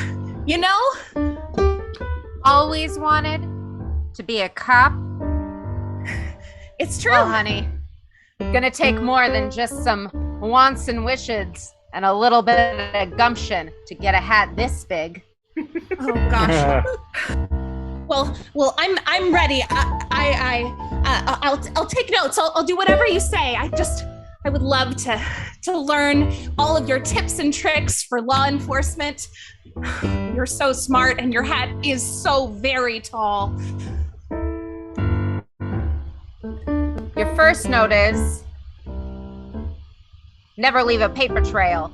Always wanted to be a cop. It's true. Well, honey, gonna take more than just some wants and wishes and a little bit of gumption to get a hat this big. Oh gosh. Well, I'm ready. I'll take notes. I'll do whatever you say. I would love to learn all of your tips and tricks for law enforcement. You're so smart and your hat is so very tall. Your first note is never leave a paper trail.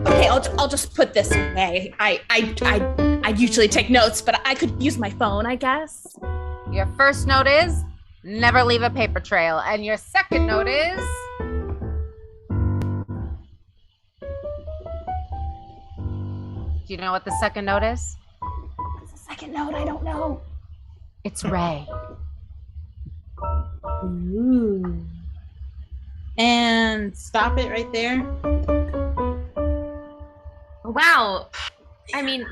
Okay, I'll just put this away. I usually take notes, but I could use my phone, I guess. Your first note is never leave a paper trail. And your second note is do you know what the second note is? What's the second note? I don't know. It's Ray. Ooh. And stop it right there. Wow. I mean,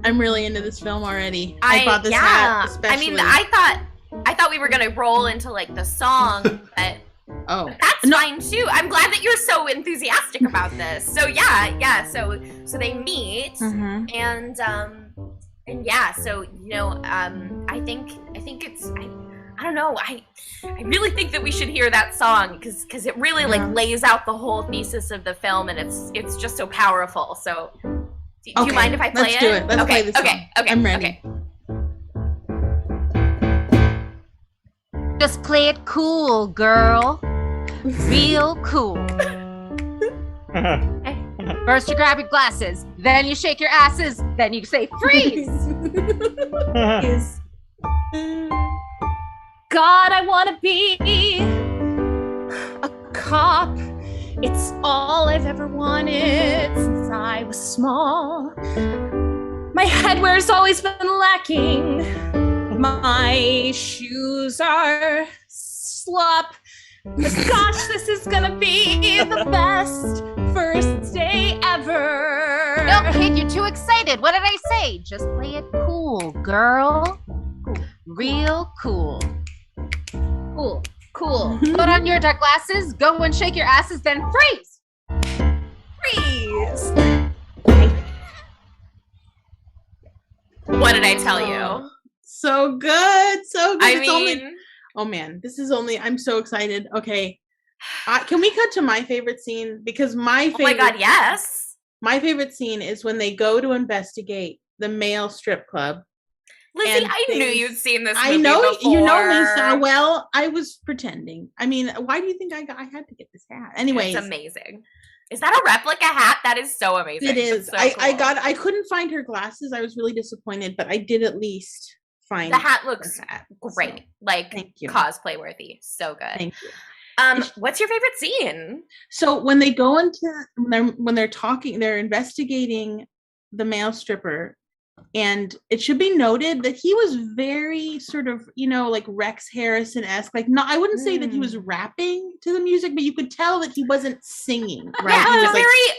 I'm really into this film already. I bought this yeah. hat especially. I mean, I thought we were gonna roll into like the song, but that's fine too. I'm glad that you're so enthusiastic about this. So yeah. So they meet, and yeah. So I think it's I don't know. I really think that we should hear that song because it really like lays out the whole thesis of the film, and it's just so powerful. So do you mind if I play Let's do it. Let's play this song. Okay. I'm ready. Just play it cool, girl. Real cool. First you grab your glasses, then you shake your asses, then you say freeze. God, I want to be a cop. It's all I've ever wanted since I was small. My headwear's always been lacking. My shoes are slop. But gosh, this is gonna be the best first day ever. No, kid, you're too excited. What did I say? Just play it cool, girl. Real cool. Cool. Put on your dark glasses, go and shake your asses, then freeze. Freeze. What did I tell you? So good. I mean, oh man, I'm so excited. Okay. Can we cut to my favorite scene? Because my favorite. Oh my God, yes. My favorite scene is when they go to investigate the male strip club. Lizzie, I knew you'd seen this movie I know before. you know Lisa. Well, I was pretending. I mean, why do you think I had to get this hat? Anyways, it's amazing. Is that a replica hat? That is so amazing. It is. So I cool. I couldn't find her glasses. I was really disappointed, but I did at least find the hat. Looks great. So, like thank you. Cosplay worthy. So good. Thank you. What's your favorite scene? So when they go into when they're talking, they're investigating the male stripper. And it should be noted that he was very sort of, like Rex Harrison-esque. Like, no, I wouldn't say that he was rapping to the music, but you could tell that he wasn't singing. Right? Yeah, he it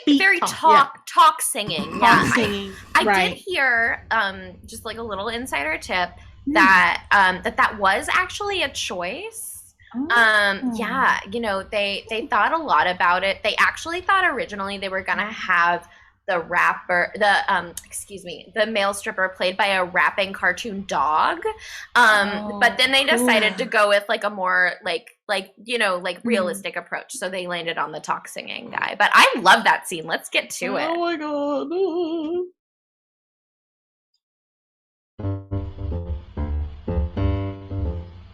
was very talk singing. Talk singing. I did hear just like a little insider tip that that was actually a choice. Yeah, they thought a lot about it. They actually thought originally they were gonna have the male stripper played by a rapping cartoon dog. But then they decided to go with like a more like realistic approach. So they landed on the talk singing guy. But I love that scene. Let's get to it. Oh my God.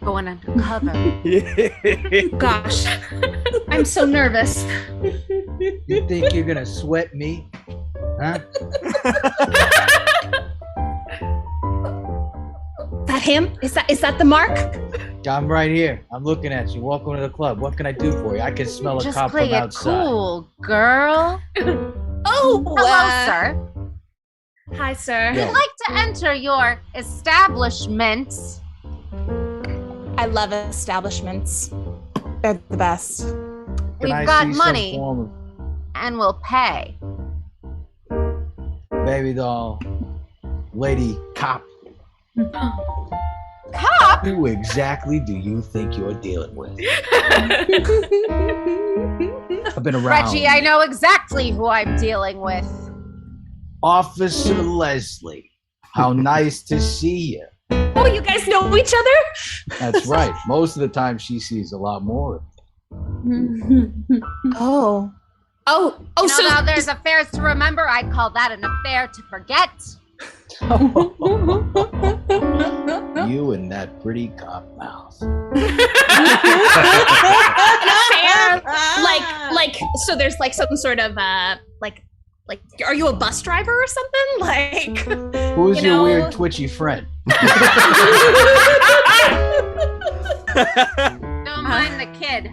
Going undercover. Gosh, I'm so nervous. You think you're gonna sweat me? Huh? That him? Is that the mark? I'm right here. I'm looking at you. Welcome to the club. What can I do for you? I can smell a Just cop play from it outside. cool, girl. Hello, sir. Hi, sir. Yo. I'd like to enter your establishment. I love establishments. They're the best. Can We've I got see some money form and we'll pay. of baby doll, lady cop? Cop? Who exactly do you think you're dealing with? I've been around. Reggie, I know exactly who I'm dealing with. Officer Leslie. How nice to see you. Oh, you guys know each other? That's right. Most of the time she sees a lot more. Oh. So now there's affairs to remember. I call that an affair to forget. You and that pretty cop mouth. like so there's like some sort of like are you a bus driver or something? Like Who's your weird twitchy friend? Don't mind the kid.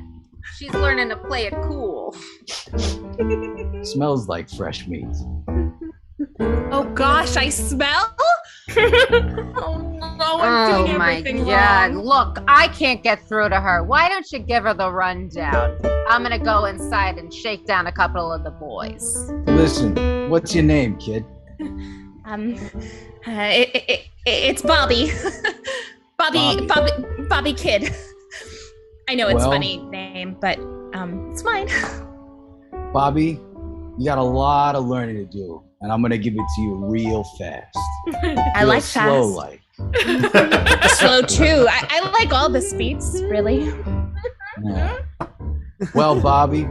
She's learning to play it cool. Smells like fresh meat. Oh gosh, I smell? I'm doing my everything God. wrong. Look, I can't get through to her. Why don't you give her the rundown? I'm gonna go inside and shake down a couple of the boys. Listen, what's your name, kid? It's Bobby. Bobby Kid. I know it's a funny name, but it's mine. Bobby, you got a lot of learning to do, and I'm gonna give it to you real fast. I like slow fast. like. Slow too. I like all the speeds, really. Yeah. Well, Bobby,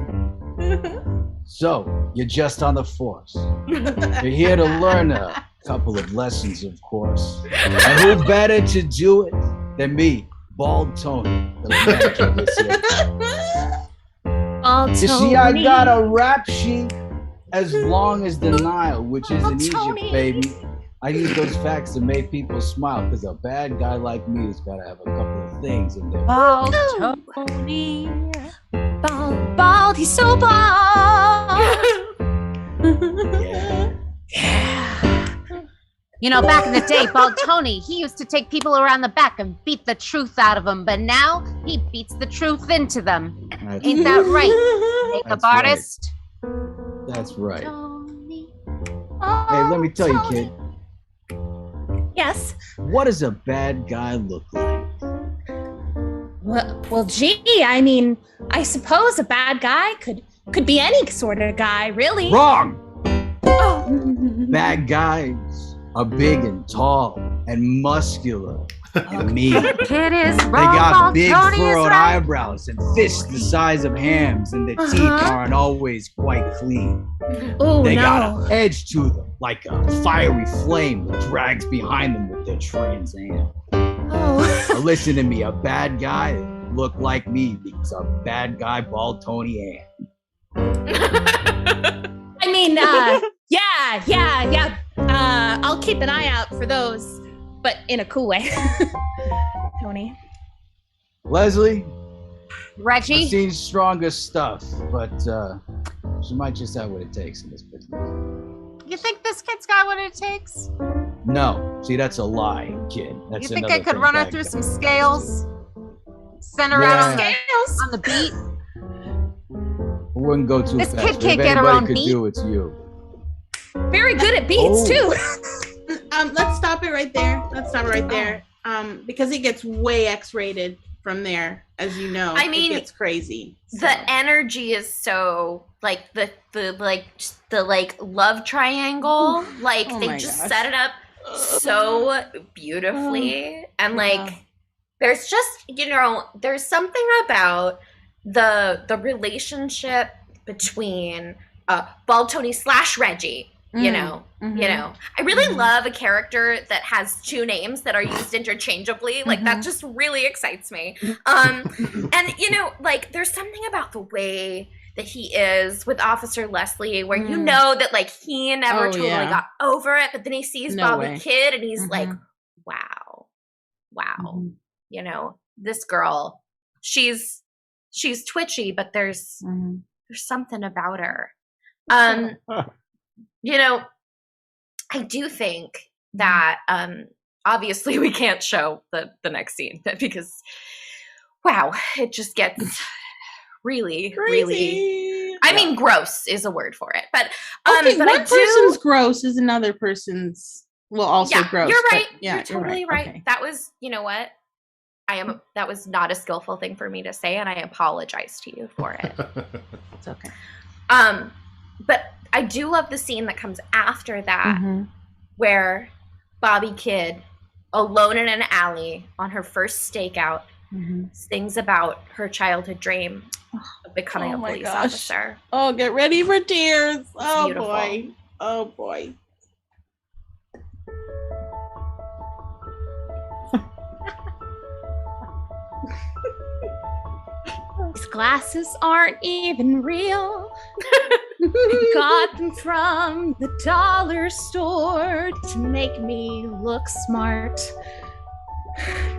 so you're just on the force. You're here to learn a couple of lessons, of course. And who better to do it than me, Bald Tony, the manager of this here. You see, I got a rap sheet as long as the Nile, which is in Egypt, baby. I need those facts to make people smile, because a bad guy like me has got to have a couple of things in there. Bald Tony. Bald, he's so bald. You know, back in the day, Bald Tony, he used to take people around the back and beat the truth out of them, but now he beats the truth into them. Ain't that right, makeup artist? That's right. Hey, let me tell you, kid. Yes. What does a bad guy look like? Well, gee, I mean, I suppose a bad guy could be any sort of guy, really. Wrong! Bad guys are big and tall and muscular and mean. Kid is They wrong, got Bald big Tony is furrowed right. eyebrows and fists the size of hams, and their teeth aren't always quite clean. Oh, They no. got an edge to them, like a fiery flame that drags behind them with their Trans Am. Oh. Now listen to me, a bad guy look like me because a bad guy Bald Tony Am. I mean, yeah. I'll keep an eye out for those, but in a cool way. Tony. Leslie, Reggie? I've seen stronger stuff, but she might just have what it takes in this business. You think this kid's got what it takes? No, see, that's a lie, kid. That's You think another I could thing run her bad through guys some do. scales? Send her out on the beat? I wouldn't go too This fast. kid but can't if get her anybody own could beat. do, it's you. Very good at beats, too. Let's stop it right there. Because it gets way X-rated from there, as you know. I mean, it gets crazy. The energy is so like the love triangle. Like Oh they my just gosh. set it up so beautifully, and like there's just there's something about the relationship between Bald Tony / Reggie. You know, I really love a character that has two names that are used interchangeably. Like that just really excites me. And like there's something about the way that he is with Officer Leslie, where you know that like he never got over it, but then he sees Bobby Kid and he's like, wow, you know, this girl, she's twitchy, but there's something about her. You know, I do think that obviously we can't show the next scene because wow, it just gets really I mean gross is a word for it. But Okay, but one person's gross is another person's also gross. You're right. But, You're totally right. Okay. That was, you know what? That was not a skillful thing for me to say, and I apologize to you for it. It's okay. But I do love the scene that comes after that, where Bobby Kid, alone in an alley on her first stakeout, sings about her childhood dream of becoming Oh a my police gosh. officer. Oh, get ready for tears. Oh beautiful. boy. Oh boy. These glasses aren't even real. Got them from the dollar store to make me look smart.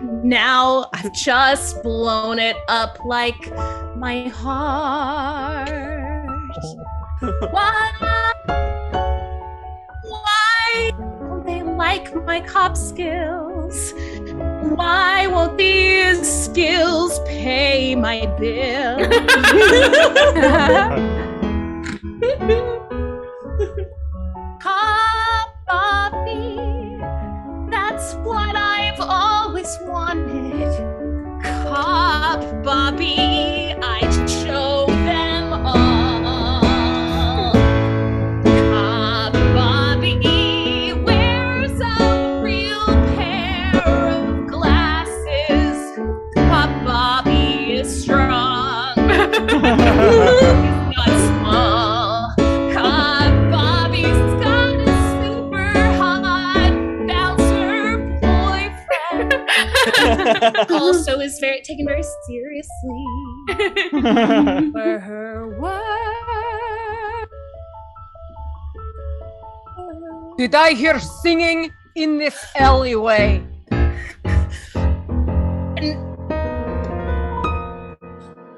Now I've just blown it up like my heart. Why don't they like my cop skills? Why won't these skills pay my bill? Cop Bobby, that's what I've always wanted. Cop Bobby, I'd show them all. Cop Bobby wears a real pair of glasses. Cop Bobby is strong. He's not small. Cop Bobby's got a super hot bouncer boyfriend. Also is taken very seriously for her work. Did I hear singing in this alleyway?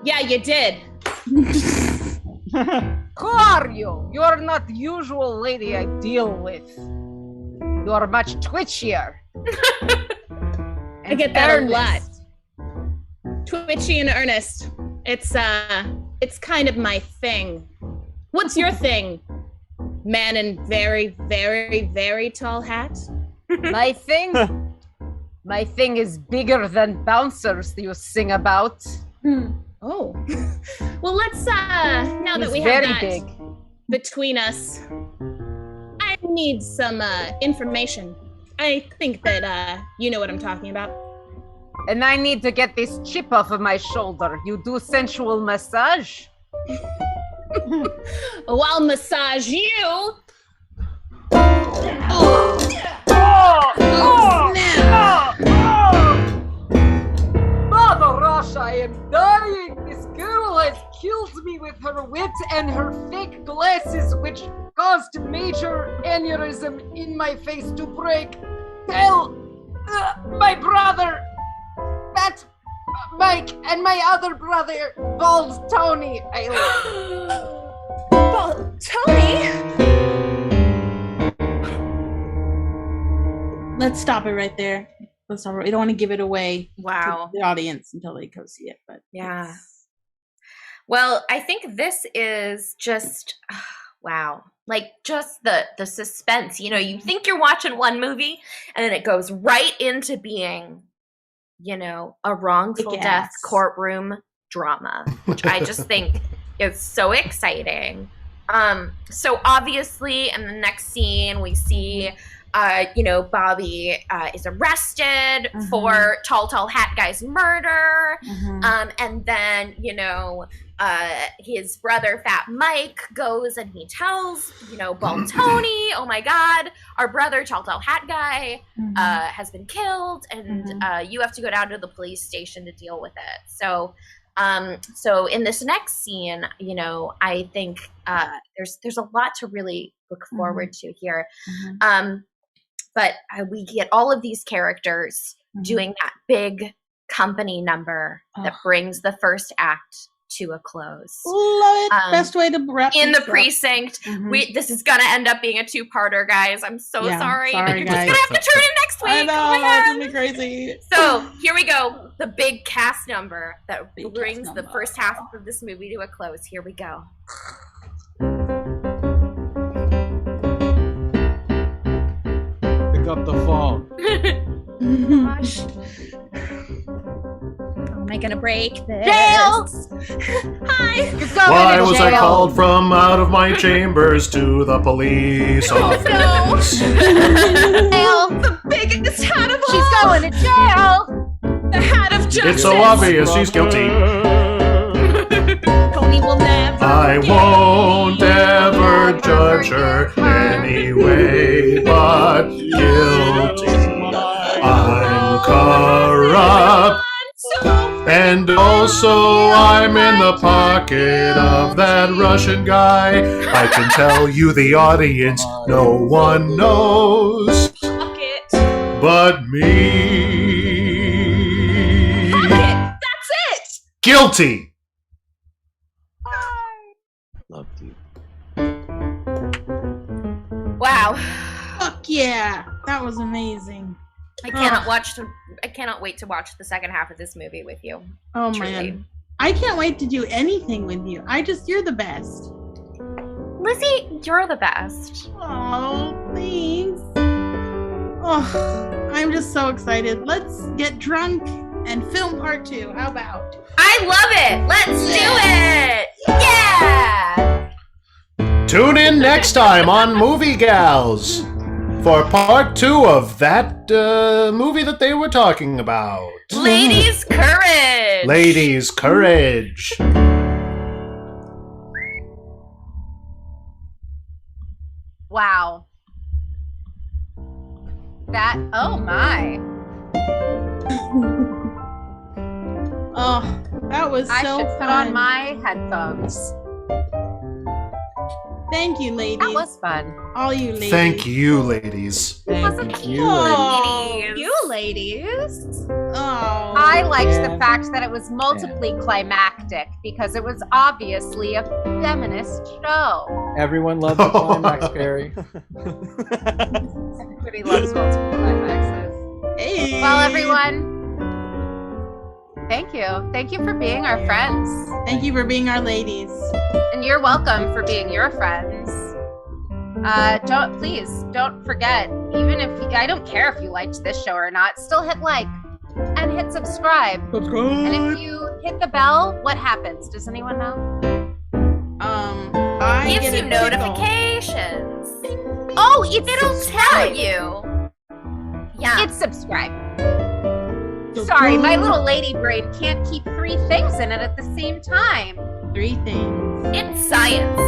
Yeah, you did. Who are you? You're not the usual lady I deal with. You're much twitchier. I get that a lot. Twitchy and earnest. It's kind of my thing. What's your thing? Man in very, very, very tall hat? My thing? My thing is bigger than bouncers you sing about. Oh. Well, let's now that It's we have very that big. between us, I need some information. I think that you know what I'm talking about. And I need to get this chip off of my shoulder. You do sensual massage? Well, I'll massage you. Mother Russia, I am dying! This girl has killed me with her wit and her fake glasses, which caused major aneurysm in my face to break. Tell my brother, Matt, Mike, and my other brother, Bald Tony. Bald Tony? Let's stop it right there. Let's stop it. We don't want to give it away Wow. to the audience until they go see it. But Yeah. it's- Well, I think this is just wow. Like just the suspense. You know, you think you're watching one movie and then it goes right into being, you know, a wrongful death Yes. courtroom drama, which I just think is so exciting. So obviously in the next scene we see you know, Bobby is arrested for Tall Hat Guy's murder. And then, you know, his brother, Fat Mike, goes and he tells, you know, Bald Tony, oh my God, our brother, Tall Hat Guy, has been killed, and you have to go down to the police station to deal with it. So, so in this next scene, you know, I think there's a lot to really look forward to here. But we get all of these characters doing that big company number that brings the first act to a close. Love it. Best way to wrap in the this up. precinct. This is gonna end up being a two-parter, guys. I'm so Yeah, sorry. sorry, You're just guys. gonna have to tune in next week. I know, Oh my it's God. gonna be crazy. So here we go. The big cast number that Big brings cast the number. first half of this movie to a close. Here we go. Pick up the phone. Gosh. How am I gonna break this? Jail! Hi! Why was I called from out of my chambers to the police office? Jail. The biggest hat of all! She's going to jail. The hat of justice! It's so obvious she's guilty. I won't ever judge her anyway, but guilty. I'm corrupt. And also, I'm in the pocket of that Russian guy. I can tell you, the audience, no one knows but me. That's it. Guilty. Loved you. Wow. Fuck yeah. That was amazing. I cannot wait to watch the second half of this movie with you. Oh Truly. man. I can't wait to do anything with you. You're the best. Lizzie, you're the best. Oh, thanks. Oh, I'm just so excited. Let's get drunk and film part 2. How about? I love it. Let's do it. Yeah. Tune in next time on Movie Gals for part 2 of that movie that they were talking about. Ladies, courage. Ladies, courage. Wow. Oh my. Oh, that was I so should fun. put on my headphones. Thank you, ladies. That was fun. All you ladies. Thank you, ladies. Thank you. Oh, You ladies. oh. I liked the fact that it was multiply climactic because it was obviously a feminist show. Everyone loves the climax, Carrie. Everybody loves multiple climaxes. Hey. Well, everyone, thank you. Thank you for being our friends. Thank you for being our ladies. And you're welcome for being your friends. Don't forget, even if I don't care if you liked this show or not, still hit like and hit subscribe. And if you hit the bell, what happens? Does anyone know? I Gives get you a tickle. notifications. Oh, It'll tell you. Yeah. It's subscribe. Sorry, my little lady brain can't keep 3 things in it at the same time. 3 things. It's science.